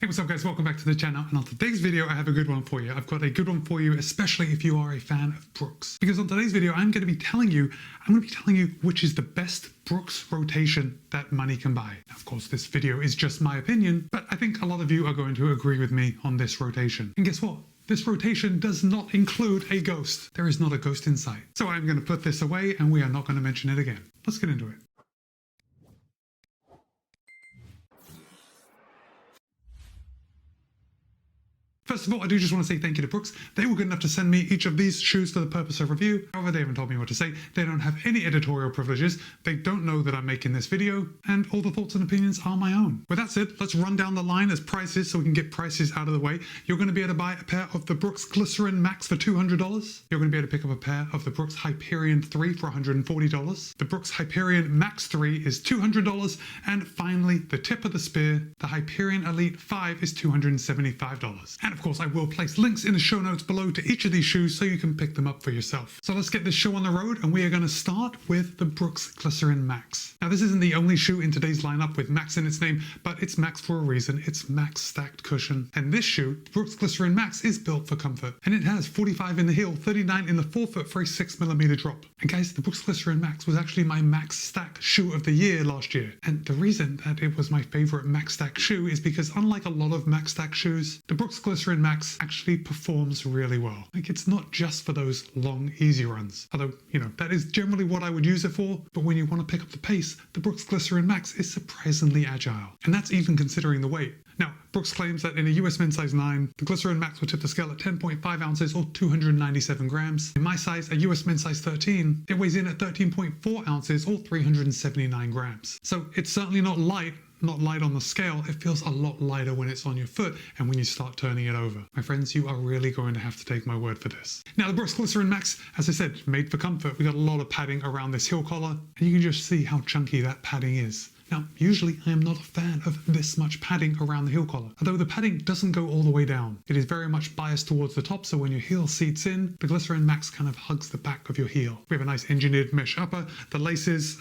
Hey, what's up guys, welcome back to the channel, and on today's video I have a good one for you. I've got a good one for you, especially if you are a fan of Brooks. Because on today's video I'm going to be telling you which is the best Brooks rotation that money can buy. Now, of course this video is just my opinion, but I think a lot of you are going to agree with me on this rotation. And guess what? This rotation does not include a ghost. There is not a ghost in sight. So I'm going to put this away and we are not going to mention it again. Let's get into it. First of all, I do just want to say thank you to Brooks. They were good enough to send me each of these shoes for the purpose of review. However, they haven't told me what to say. They don't have any editorial privileges. They don't know that I'm making this video, and all the thoughts and opinions are my own. With that said, let's run down the line as prices so we can get prices out of the way. You're going to be able to buy a pair of the Brooks Glycerin Max for $200. You're going to be able to pick up a pair of the Brooks Hyperion 3 for $140. The Brooks Hyperion Max 3 is $200. And finally, the tip of the spear, the Hyperion Elite 5 is $275. And of course, I will place links in the show notes below to each of these shoes so you can pick them up for yourself. So let's get this show on the road, and we are going to start with the Brooks Glycerin Max. Now, this isn't the only shoe in today's lineup with Max in its name, but it's Max for a reason. It's Max stacked cushion. And this shoe, Brooks Glycerin Max, is built for comfort. And it has 45 in the heel, 39 in the forefoot for a 6mm drop. And guys, the Brooks Glycerin Max was actually my Max stacked shoe of the year last year. And the reason that it was my favorite Max stacked shoe is because unlike a lot of Max stacked shoes, the Brooks Glycerin Max actually performs really well. Like, it's not just for those long, easy runs. Although, that is generally what I would use it for. But when you want to pick up the pace, the Brooks Glycerin Max is surprisingly agile. And that's even considering the weight. Now, Brooks claims that in a US men's size 9, the Glycerin Max will tip the scale at 10.5 ounces or 297 grams. In my size, a US men's size 13, it weighs in at 13.4 ounces or 379 grams. So it's certainly not light on the scale. It feels a lot lighter when it's on your foot and when you start turning it over. My friends, you are really going to have to take my word for this. Now, the Brooks Glycerin Max, as I said, made for comfort. We got a lot of padding around this heel collar, and you can just see how chunky that padding is. Now, usually I am not a fan of this much padding around the heel collar, although the padding doesn't go all the way down. It is very much biased towards the top, so when your heel seats in, the Glycerin Max kind of hugs the back of your heel. We have a nice engineered mesh upper. The laces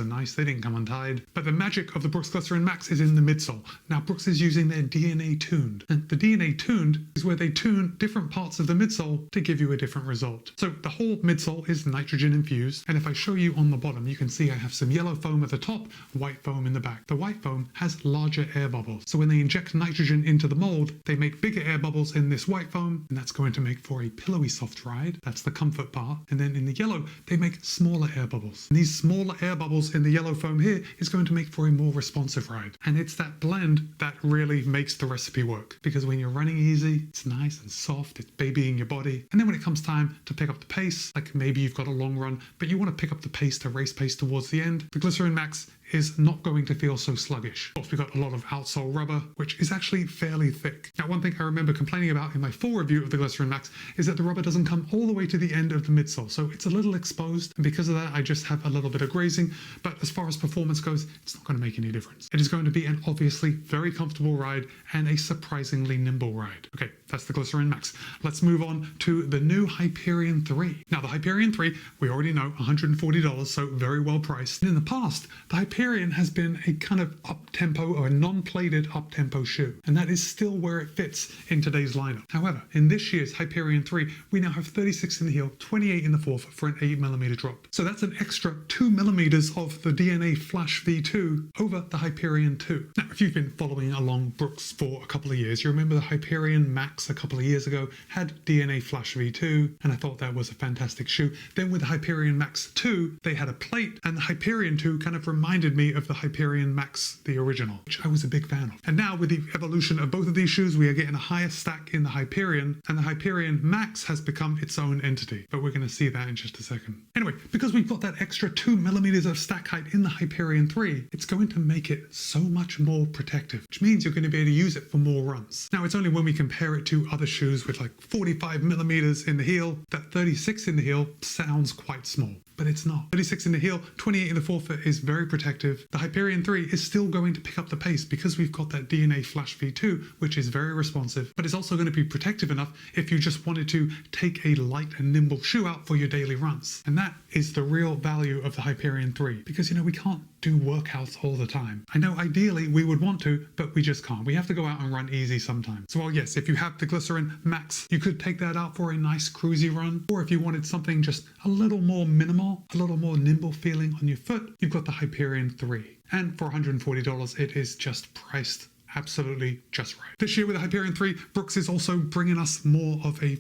are nice, they didn't come untied. But the magic of the Brooks Glycerin Max is in the midsole. Now, Brooks is using their DNA tuned, and the DNA tuned is where they tune different parts of the midsole to give you a different result. So the whole midsole is nitrogen infused, and if I show you on the bottom, you can see I have some yellow foam at the top, white foam in the back. The white foam has larger air bubbles. So when they inject nitrogen into the mold, they make bigger air bubbles in this white foam, and that's going to make for a pillowy soft ride. That's the comfort part. And then in the yellow, they make smaller air bubbles. And these smaller air bubbles in the yellow foam here is going to make for a more responsive ride. And it's that blend that really makes the recipe work. Because when you're running easy, it's nice and soft, it's babying your body. And then when it comes time to pick up the pace, like maybe you've got a long run, but you want to pick up the pace to race pace towards the end, the Glycerin Max is not going to feel so sluggish. Of course, we've got a lot of outsole rubber, which is actually fairly thick. Now, one thing I remember complaining about in my full review of the Glycerin Max is that the rubber doesn't come all the way to the end of the midsole, so it's a little exposed, and because of that, I just have a little bit of grazing, but as far as performance goes, it's not going to make any difference. It is going to be an obviously very comfortable ride and a surprisingly nimble ride. Okay, that's the Glycerin Max. Let's move on to the new Hyperion 3. Now, the Hyperion 3, we already know, $140, so very well priced. In the past, the Hyperion has been a kind of up-tempo or a non-plated up-tempo shoe, and that is still where it fits in today's lineup. However, in this year's Hyperion 3, we now have 36 in the heel, 28 in the forefoot for an 8mm drop. So that's an extra 2mm of the DNA Flash V2 over the Hyperion 2. Now, if you've been following along Brooks for a couple of years, you remember the Hyperion Max a couple of years ago had DNA Flash V2, and I thought that was a fantastic shoe. Then with the Hyperion Max 2, they had a plate, and the Hyperion 2 kind of reminded me of the Hyperion Max, the original, which I was a big fan of. And now with the evolution of both of these shoes, we are getting a higher stack in the Hyperion, and the Hyperion Max has become its own entity. But we're going to see that in just a second. Anyway, because we've got that extra 2mm of stack height in the Hyperion 3, it's going to make it so much more protective, which means you're going to be able to use it for more runs. Now, it's only when we compare it to other shoes with like 45mm in the heel that 36 in the heel sounds quite small. But it's not. 36 in the heel, 28 in the forefoot is very protective. The Hyperion 3 is still going to pick up the pace because we've got that DNA Flash V2, which is very responsive, but it's also going to be protective enough if you just wanted to take a light and nimble shoe out for your daily runs. And that is the real value of the Hyperion 3, because we can't do workouts all the time. I know ideally we would want to, but we just can't. We have to go out and run easy sometimes. So while yes, if you have the Glycerin Max, you could take that out for a nice cruisy run, or if you wanted something just a little more minimal, a little more nimble feeling on your foot, you've got the Hyperion 3. And for $140, it is just priced absolutely just right. This year with the Hyperion 3, Brooks is also bringing us more of a,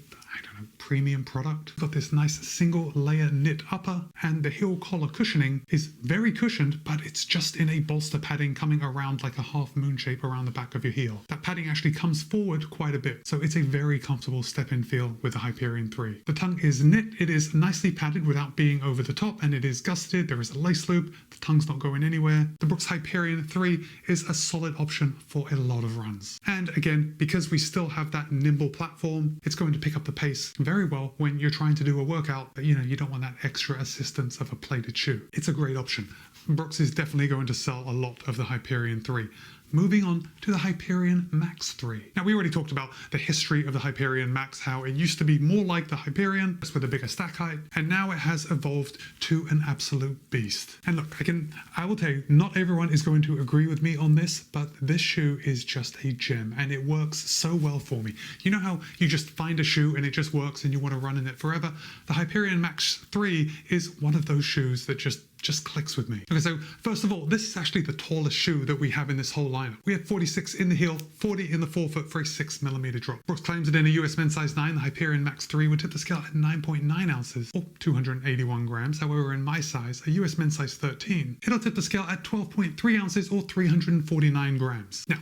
premium product. We've got this nice single layer knit upper, and the heel collar cushioning is very cushioned, but it's just in a bolster padding coming around like a half moon shape around the back of your heel. That padding actually comes forward quite a bit, so it's a very comfortable step-in feel with the Hyperion 3. The tongue is knit, it is nicely padded without being over the top, and it is gusseted. There is a lace loop, the tongue's not going anywhere. The Brooks Hyperion 3 is a solid option for a lot of runs. And again, because we still have that nimble platform, it's going to pick up the pace very well when you're trying to do a workout, but you don't want that extra assistance of a plated shoe. It's a great option. Brooks is definitely going to sell a lot of the Hyperion 3. Moving on to the Hyperion Max 3. Now, we already talked about the history of the Hyperion Max, how it used to be more like the Hyperion, just with a bigger stack height, and now it has evolved to an absolute beast. And look, I will tell you, not everyone is going to agree with me on this, but this shoe is just a gem, and it works so well for me. You know how you just find a shoe and it just works and you want to run in it forever? The Hyperion Max 3 is one of those shoes that just clicks with me. Okay, so first of all, this is actually the tallest shoe that we have in this whole lineup. We have 46 in the heel, 40 in the forefoot for a 6mm drop. Brooks claims that in a US men's size 9, the Hyperion Max 3 would tip the scale at 9.9 ounces or 281 grams. However, in my size, a US men's size 13, it'll tip the scale at 12.3 ounces or 349 grams. Now,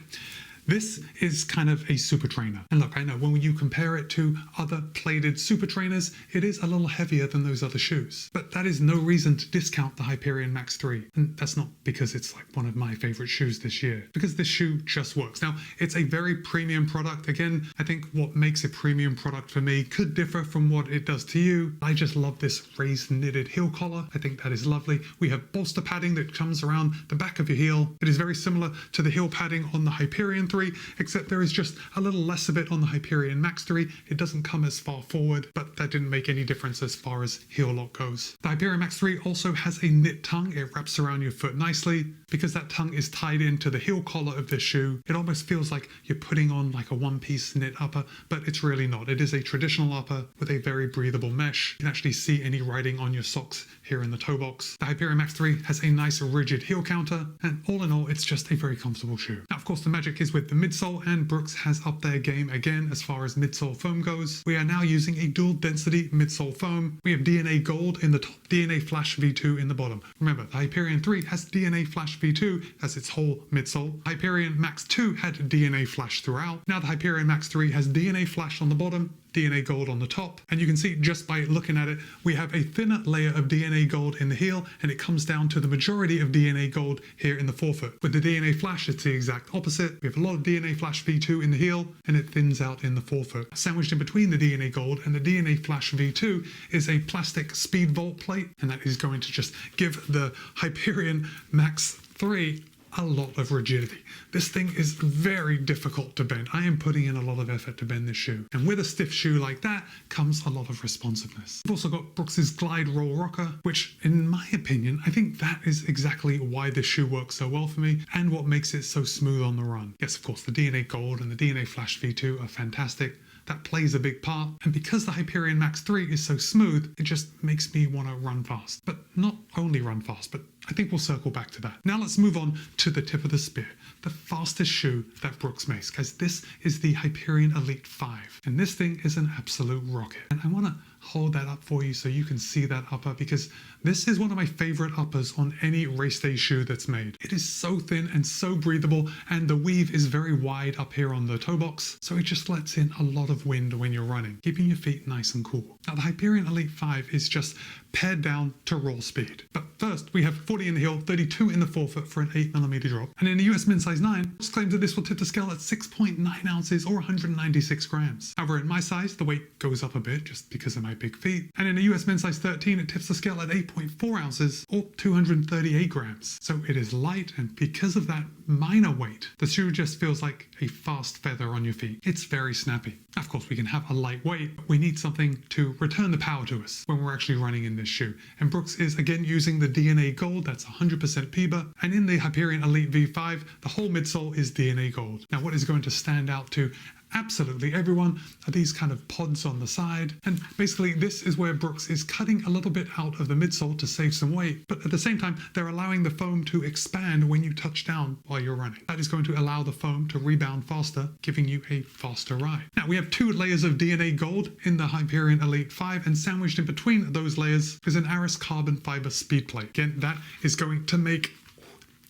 this is kind of a super trainer. And look, I know when you compare it to other plated super trainers, it is a little heavier than those other shoes. But that is no reason to discount the Hyperion Max 3. And that's not because it's like one of my favorite shoes this year, because this shoe just works. Now, it's a very premium product. Again, I think what makes a premium product for me could differ from what it does to you. I just love this raised knitted heel collar. I think that is lovely. We have bolster padding that comes around the back of your heel. It is very similar to the heel padding on the Hyperion 3, except there is just a little less of it on the Hyperion Max 3. It doesn't come as far forward, but that didn't make any difference as far as heel lock goes. The Hyperion Max 3 also has a knit tongue. It wraps around your foot nicely. Because that tongue is tied into the heel collar of this shoe, it almost feels like you're putting on like a one-piece knit upper, but it's really not. It is a traditional upper with a very breathable mesh. You can actually see any writing on your socks here in the toe box. The Hyperion Max 3 has a nice rigid heel counter, and all in all, it's just a very comfortable shoe. Now, of course, the magic is with the midsole, and Brooks has upped their game again as far as midsole foam goes. We are now using a dual density midsole foam. We have DNA Gold in the top, DNA Flash V2 in the bottom. Remember, the Hyperion 3 has DNA Flash V2 as its whole midsole. Hyperion Max 2 had DNA Flash throughout. Now the Hyperion Max 3 has DNA Flash on the bottom, DNA Gold on the top, and you can see just by looking at it, we have a thinner layer of DNA Gold in the heel, and it comes down to the majority of DNA Gold here in the forefoot. With the DNA Flash, it's the exact opposite. We have a lot of DNA Flash V2 in the heel, and it thins out in the forefoot. Sandwiched in between the DNA Gold and the DNA Flash V2 is a plastic speed vault plate, and that is going to just give the Hyperion Max 3 a lot of rigidity. This thing is very difficult to bend. I am putting in a lot of effort to bend this shoe. And with a stiff shoe like that comes a lot of responsiveness. We've also got Brooks's Glide Roll Rocker, which in my opinion, I think that is exactly why this shoe works so well for me and what makes it so smooth on the run. Yes, of course, the DNA Gold and the DNA Flash V2 are fantastic. That plays a big part, and because the Hyperion Max 3 is so smooth, it just makes me want to run fast. But not only run fast, but I think we'll circle back to that. Now let's move on to the tip of the spear, the fastest shoe that Brooks makes, guys. This is the Hyperion Elite 5, and this thing is an absolute rocket. And I want to hold that up for you so you can see that upper, because this is one of my favorite uppers on any race day shoe that's made. It is so thin and so breathable, and the weave is very wide up here on the toe box, so it just lets in a lot of wind when you're running, keeping your feet nice and cool. Now the Hyperion Elite 5 is just pared down to roll speed. But first, we have 40 in the heel, 32 in the forefoot for an 8mm drop. And in the US men's size 9, Brooks claims that this will tip the scale at 6.9 ounces or 196 grams. However, in my size, the weight goes up a bit just because of my big feet. And in the US men's size 13, it tips the scale at 8.4 ounces or 238 grams. So it is light, and because of that minor weight, the shoe just feels like a fast feather on your feet. It's very snappy. Of course, we can have a light weight, but we need something to return the power to us when we're actually running in this shoe. And Brooks is again using the DNA Gold that's 100% PBA. And in the Hyperion Elite V5, the whole midsole is DNA gold. Now, what is going to stand out to absolutely everyone are these kind of pods on the side, and basically this is where Brooks is cutting a little bit out of the midsole to save some weight, but at the same time they're allowing the foam to expand when you touch down while you're running. That is going to allow the foam to rebound faster, giving you a faster ride. Now we have 2 layers of DNA gold in the Hyperion Elite 5, and sandwiched in between those layers is an Aris carbon fiber speed plate. Again, that is going to make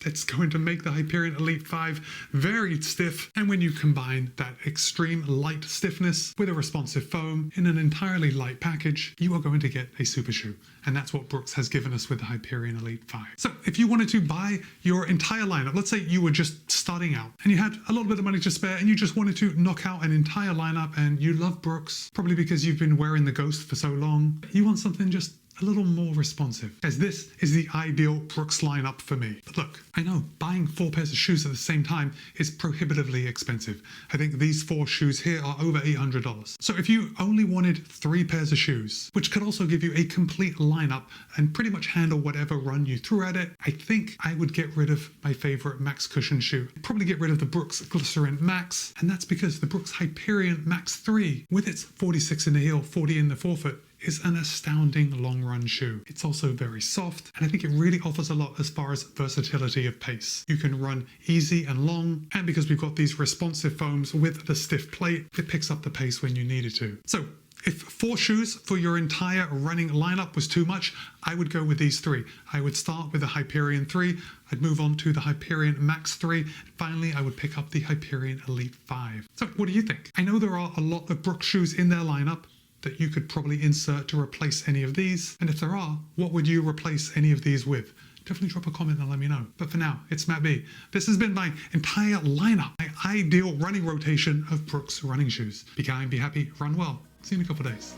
the Hyperion Elite 5 very stiff, and when you combine that extreme light stiffness with a responsive foam in an entirely light package, you are going to get a super shoe. And that's what Brooks has given us with the Hyperion Elite 5. So if you wanted to buy your entire lineup, let's say you were just starting out and you had a little bit of money to spare and you just wanted to knock out an entire lineup, and you love Brooks, probably because you've been wearing the Ghost for so long, you want something just a little more responsive, as this is the ideal Brooks lineup for me. But look, I know buying 4 pairs of shoes at the same time is prohibitively expensive. I think these 4 shoes here are over $800. So if you only wanted 3 pairs of shoes, which could also give you a complete lineup and pretty much handle whatever run you threw at it, I think I would get rid of my favorite Max cushion shoe. I'd probably get rid of the Brooks Glycerin Max, and that's because the Brooks Hyperion Max 3, with its 46 in the heel, 40 in the forefoot, is an astounding long run shoe. It's also very soft, and I think it really offers a lot as far as versatility of pace. You can run easy and long, and because we've got these responsive foams with the stiff plate, it picks up the pace when you need it to. So if 4 shoes for your entire running lineup was too much, I would go with these 3. I would start with the Hyperion 3, I'd move on to the Hyperion Max 3, and finally I would pick up the Hyperion Elite 5. So what do you think? I know there are a lot of Brooks shoes in their lineup that you could probably insert to replace any of these, and if there are, what would you replace any of these with? Definitely drop a comment and let me know. But for now, it's Matt B. This has been my entire lineup, my ideal running rotation of Brooks running shoes. Be kind, be happy, run well. See you in a couple of days.